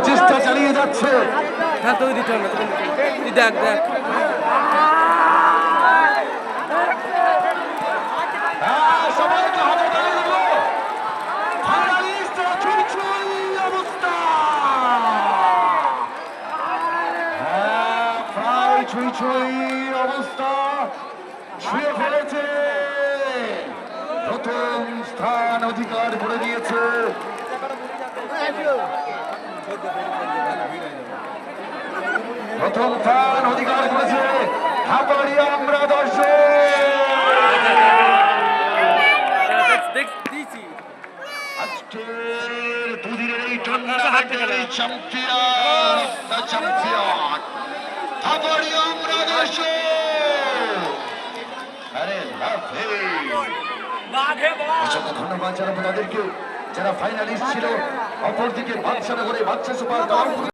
চেষ্টা চালিয়ে যাচ্ছে। দেখ দেখ সবাইকে হাততালি দিল। ফাইনালিস্ট ছুঁই ছুঁই অবস্থা, প্রায় ছুঁই ছুঁই অবস্থা ছুঁয়ে ফেলেছে। প্রথম স্থান অধিকার করে দিয়েছে। প্রথম স্থান অধিকার করেছে হাপাড়িয়া আমরা দর্শক। আজকের দুদিনের এই টুর্নামেন্টের চ্যাম্পিয়ন হাপাড়িয়া আমরা দর্শক। আরে অসংখ্য ধন্যবাদ জানাবো তাদেরকে যারা ফাইনালিস্ট ছিল। অপরদিকে বাদশানগরে বাদশা সুপার